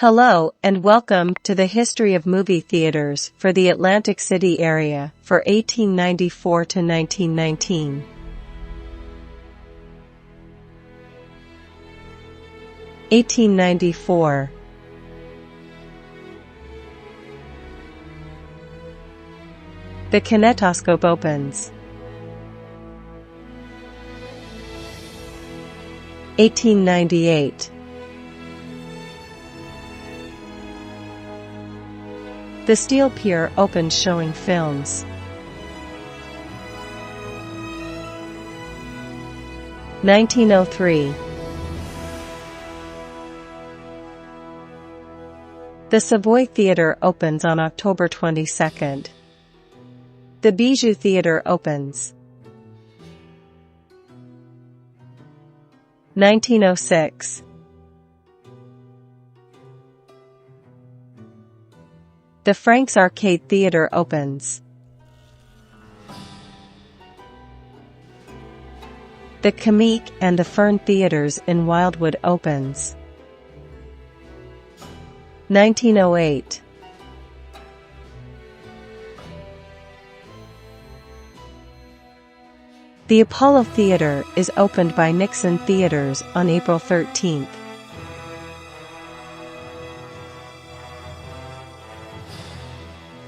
Hello and welcome to the history of movie theaters for the Atlantic City area for 1894 to 1919. (1894) The kinetoscope opens. 1898. The Steel Pier opens showing films. 1903. The Savoy Theatre opens on October 22nd. The Bijou Theatre opens. 1906. The Franks Arcade Theatre opens. The Comique and the Fern Theatres in Wildwood opens. 1908. The Apollo Theatre is opened by Nixon Theatres on April 13th.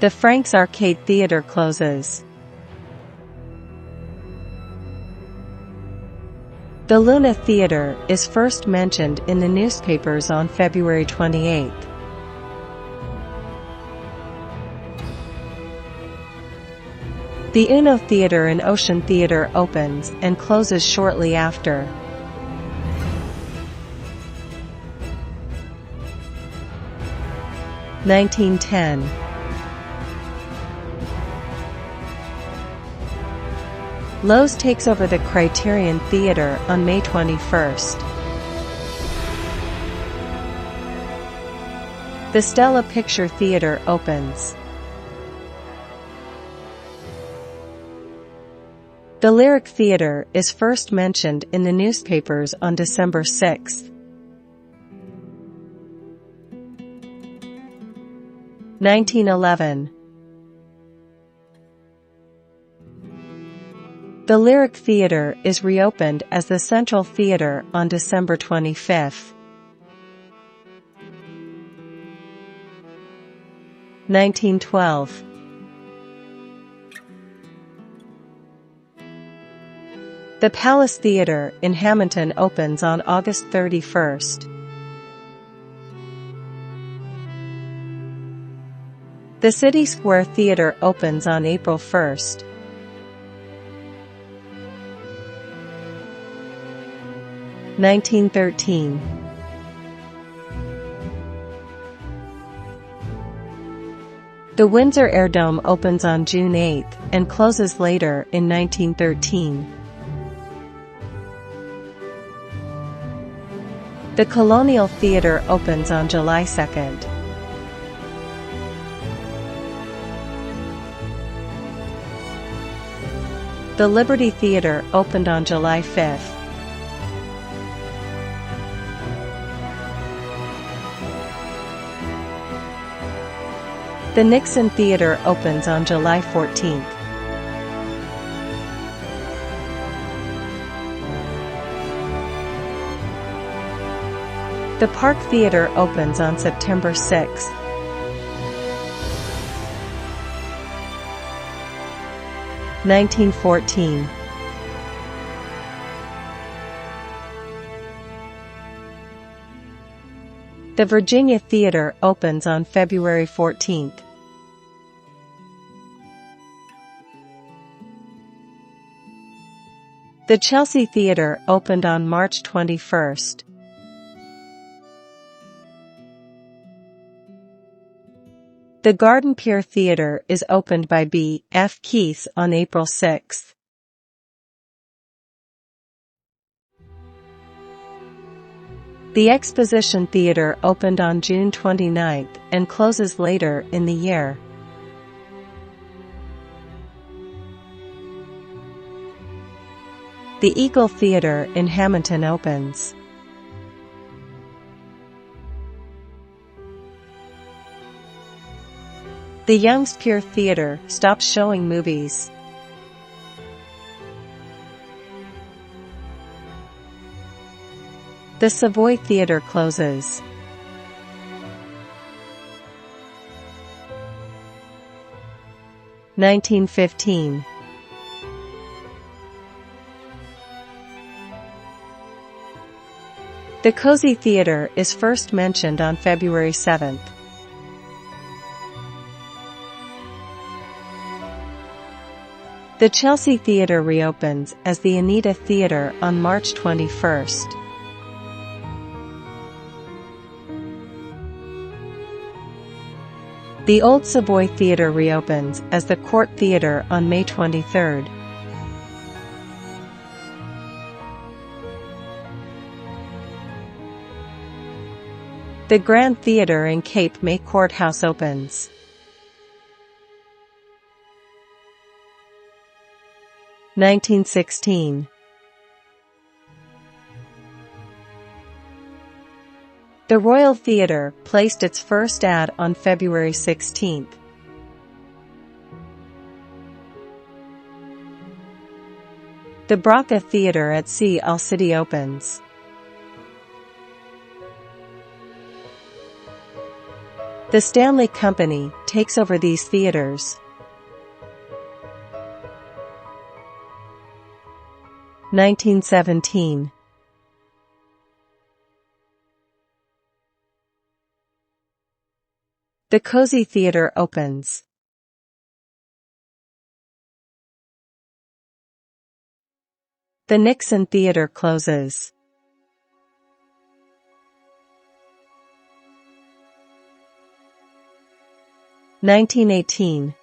The Franks Arcade Theatre closes. The Luna Theatre is first mentioned in the newspapers on February 28. The Uno Theatre in Ocean Theatre opens and closes shortly after. (1910) Loews takes over the Criterion Theatre on May 21st. The Stella Picture Theatre opens. The Lyric Theatre is first mentioned in the newspapers on December 6. 1911. The Lyric Theatre is reopened as the Central Theatre on December 25. 1912. The Palace Theatre in Hamilton opens on August 31st. The City Square Theatre opens on April 1st. 1913. The Windsor Airdome opens on June 8 and closes later in 1913. The Colonial Theatre opens on July 2nd. The Liberty Theatre opened on July 5th. The Nixon Theatre opens on July 14th. The Park Theatre opens on September 6. 1914. The Virginia Theatre opens on February 14th. The Chelsea Theatre opened on March 21st. The Garden Pier Theatre is opened by B. F. Keith on April 6. The Exposition Theatre opened on June 29 and closes later in the year. The Eagle Theatre in Hamilton opens. The Young's Pure Theatre stops showing movies. The Savoy Theatre closes. (1915) The Cozy Theatre is first mentioned on February 7. The Chelsea Theatre reopens as the Anita Theatre on March 21. The Old Savoy Theatre reopens as the Court Theatre on May 23. The Grand Theatre in Cape May Courthouse opens. (1916) The Royal Theatre placed its first ad on February 16. The Braca Theatre at Sea All City opens. The Stanley Company takes over these theatres. 1917. The Cozy Theatre opens. The Nixon Theatre closes. (1918)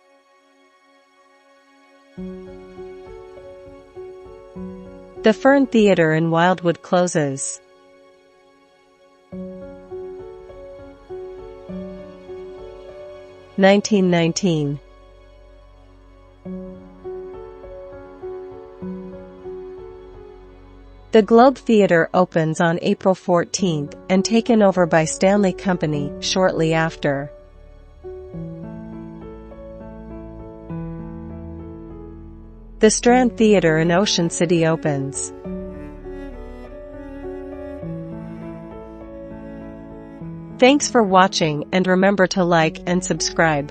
The Fern Theatre in Wildwood closes. (1919) The Globe Theatre opens on April 14 and taken over by Stanley Company shortly after. The Strand Theatre in Ocean City opens. Thanks for watching and remember to like and subscribe.